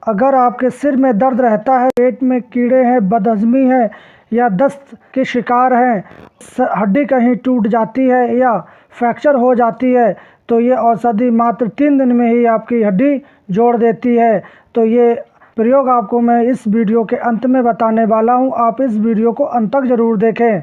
अगर आपके सिर में दर्द रहता है, पेट में कीड़े हैं, बदहजमी है या दस्त के शिकार हैं, हड्डी कहीं टूट जाती है या फ्रैक्चर हो जाती है, तो ये औषधि मात्र 3 दिन में ही आपकी हड्डी जोड़ देती है। तो ये प्रयोग आपको मैं इस वीडियो के अंत में बताने वाला हूँ। आप इस वीडियो को अंत तक ज़रूर देखें।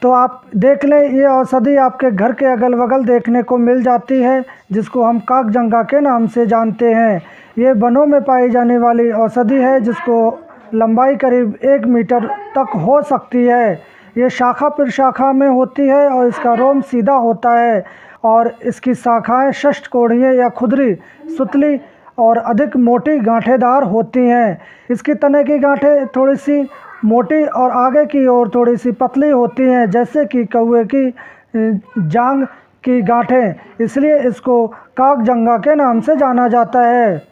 तो आप देख लें, ये औषधि आपके घर के अगल बगल देखने को मिल जाती है, जिसको हम काकजंगा के नाम से जानते हैं। ये वनों में पाई जाने वाली औषधि है, जिसको लंबाई करीब 1 मीटर तक हो सकती है। ये शाखा प्रशाखा में होती है और इसका रोम सीधा होता है और इसकी शाखाएं षष्ठकोणीय या खुरदरी, सुतली और अधिक मोटी गांठेदार होती हैं। इसकी तने की गांठें थोड़ी सी मोटी और आगे की ओर थोड़ी सी पतली होती हैं, जैसे कि कौवे की जांघ की गांठें, इसलिए इसको काकजंगा के नाम से जाना जाता है।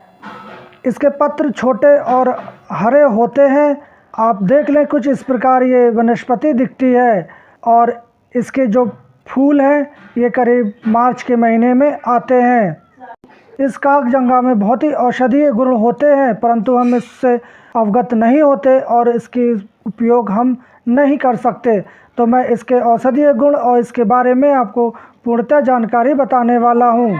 इसके पत्र छोटे और हरे होते हैं। आप देख लें, कुछ इस प्रकार ये वनस्पति दिखती है और इसके जो फूल हैं ये करीब मार्च के महीने में आते हैं। इस काकजंगा में बहुत ही औषधीय गुण होते हैं, परंतु हम इससे अवगत नहीं होते और इसकी उपयोग हम नहीं कर सकते। तो मैं इसके औषधीय गुण और इसके बारे में आपको पूर्णतः जानकारी बताने वाला हूँ।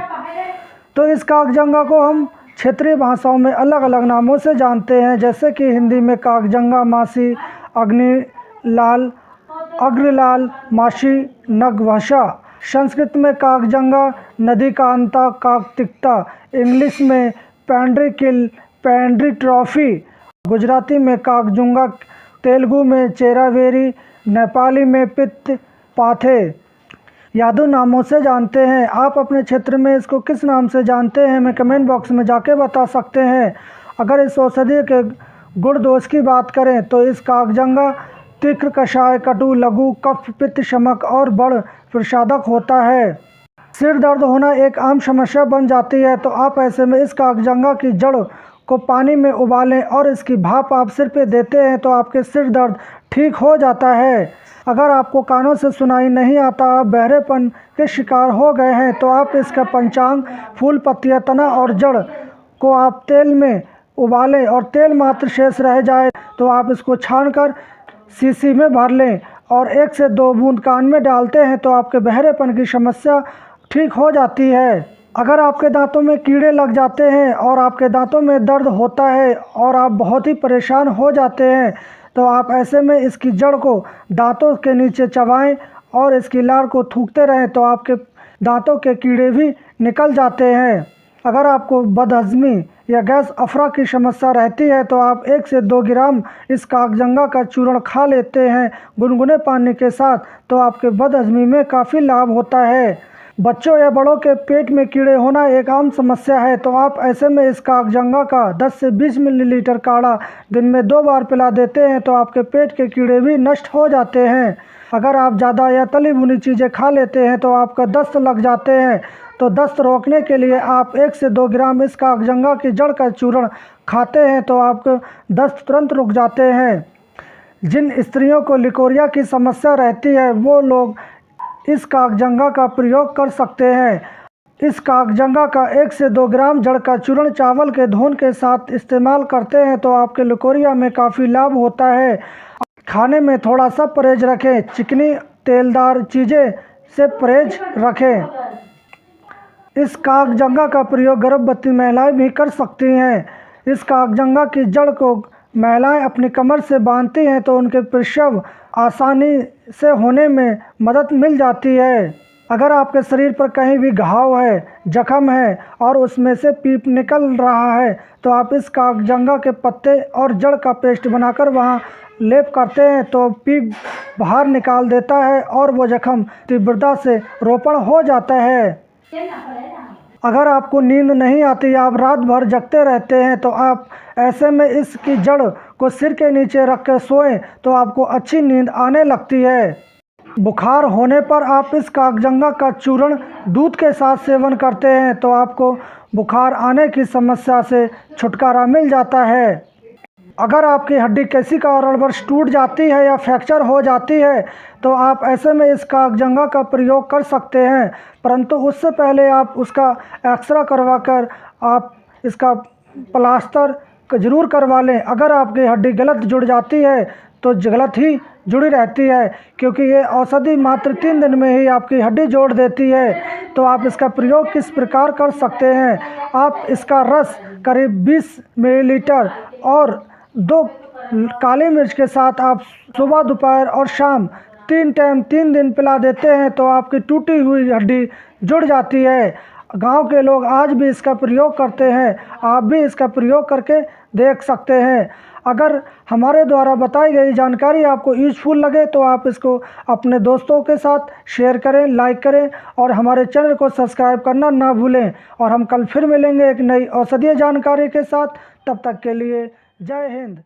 तो इस काकजंगा को हम क्षेत्रीय भाषाओं में अलग अलग नामों से जानते हैं, जैसे कि हिंदी में काकजंगा मासी, अग्निलाल, अग्रलाल, मासी, नगवशा। संस्कृत में काकजंगा, नदीकांता, काकतिक्ता। इंग्लिश में पैंड्रिकिल, पैंड्रिट्रॉफी। गुजराती में काकजुंगा, तेलुगु में चेरावेरी, नेपाली में पित्त पाथे। यादू नामों से जानते हैं। आप अपने क्षेत्र में इसको किस नाम से जानते हैं, हमें कमेंट बॉक्स में जाके बता सकते हैं। अगर इस औषधि के गुण दोष की बात करें तो इस काकजंगा तीक्ष्ण, कषाय, कटु, लघु, कफ, पित्त, शमक और बड़ प्रसादक होता है। सिर दर्द होना एक आम समस्या बन जाती है, तो आप ऐसे में इस काकजंगा की जड़ को पानी में उबालें और इसकी भाप आप सिर पे देते हैं तो आपके सिर दर्द ठीक हो जाता है। अगर आपको कानों से सुनाई नहीं आता, आप बहरेपन के शिकार हो गए हैं, तो आप इसका पंचांग, फूल, पत्तियां, तना और जड़ को आप तेल में उबालें और तेल मात्र शेष रह जाए तो आप इसको छानकर शीशी में भर लें और 1 से 2 बूंद कान में डालते हैं तो आपके बहरेपन की समस्या ठीक हो जाती है। अगर आपके दांतों में कीड़े लग जाते हैं और आपके दांतों में दर्द होता है और आप बहुत ही परेशान हो जाते हैं, तो आप ऐसे में इसकी जड़ को दांतों के नीचे चबाएं और इसकी लार को थूकते रहें तो आपके दांतों के कीड़े भी निकल जाते हैं। अगर आपको बदहजमी या गैस अफरा की समस्या रहती है तो आप 1 से 2 ग्राम इस काकजंगा का चूर्ण खा लेते हैं गुनगुने पानी के साथ, तो आपके बदहजमी में काफ़ी लाभ होता है। बच्चों या बड़ों के पेट में कीड़े होना एक आम समस्या है, तो आप ऐसे में इस काकजंगा का 10 से 20 मिलीलीटर काढ़ा दिन में 2 बार पिला देते हैं तो आपके पेट के कीड़े भी नष्ट हो जाते हैं। अगर आप ज़्यादा या तली भुनी चीज़ें खा लेते हैं तो आपका दस्त लग जाते हैं, तो दस्त रोकने के लिए आप 1 से 2 ग्राम इस काकजंगा की जड़ का चूर्ण खाते हैं तो आपका दस्त तुरंत रुक जाते हैं। जिन स्त्रियों को लिकोरिया की समस्या रहती है वो लोग इस काकजंगा का प्रयोग कर सकते हैं। इस काकजंगा का 1 से 2 ग्राम जड़ का चूर्ण चावल के धोन के साथ इस्तेमाल करते हैं तो आपके लिकोरिया में काफ़ी लाभ होता है। खाने में थोड़ा सा परहेज रखें, चिकनी तेलदार चीज़ें से परहेज रखें। इस काकजंगा का प्रयोग गर्भवती महिलाएं भी कर सकती हैं। इस काकजंगा की जड़ को महिलाएं अपनी कमर से बांधती हैं तो उनके प्रसव आसानी से होने में मदद मिल जाती है। अगर आपके शरीर पर कहीं भी घाव है, जख्म है और उसमें से पीप निकल रहा है तो आप इस काकजंगा के पत्ते और जड़ का पेस्ट बनाकर वहां लेप करते हैं तो पीप बाहर निकाल देता है और वो जख्म तीव्रता से रोपण हो जाता है। अगर आपको नींद नहीं आती, आप रात भर जगते रहते हैं, तो आप ऐसे में इसकी जड़ को सिर के नीचे रख कर सोएं तो आपको अच्छी नींद आने लगती है। बुखार होने पर आप इस काकजंगा का चूर्ण दूध के साथ सेवन करते हैं तो आपको बुखार आने की समस्या से छुटकारा मिल जाता है। अगर आपकी हड्डी किसी कारणवश टूट जाती है या फ्रैक्चर हो जाती है तो आप ऐसे में इस काकजंगा का प्रयोग कर सकते हैं, परंतु उससे पहले आप उसका एक्सरे करवा कर आप इसका प्लास्टर ज़रूर करवा लें। अगर आपकी हड्डी गलत जुड़ जाती है तो गलत ही जुड़ी रहती है, क्योंकि ये औषधि मात्र 3 दिन में ही आपकी हड्डी जोड़ देती है। तो आप इसका प्रयोग किस प्रकार कर सकते हैं? आप इसका रस करीब 20 मिलीलीटर और 2 काली मिर्च के साथ आप सुबह, दोपहर और शाम 3 टाइम 3 दिन पिला देते हैं तो आपकी टूटी हुई हड्डी जुड़ जाती है। गांव के लोग आज भी इसका प्रयोग करते हैं, आप भी इसका प्रयोग करके देख सकते हैं। अगर हमारे द्वारा बताई गई जानकारी आपको यूजफुल लगे तो आप इसको अपने दोस्तों के साथ शेयर करें, लाइक करें और हमारे चैनल को सब्सक्राइब करना ना भूलें। और हम कल फिर मिलेंगे एक नई औषधीय जानकारी के साथ। तब तक के लिए जय हिंद।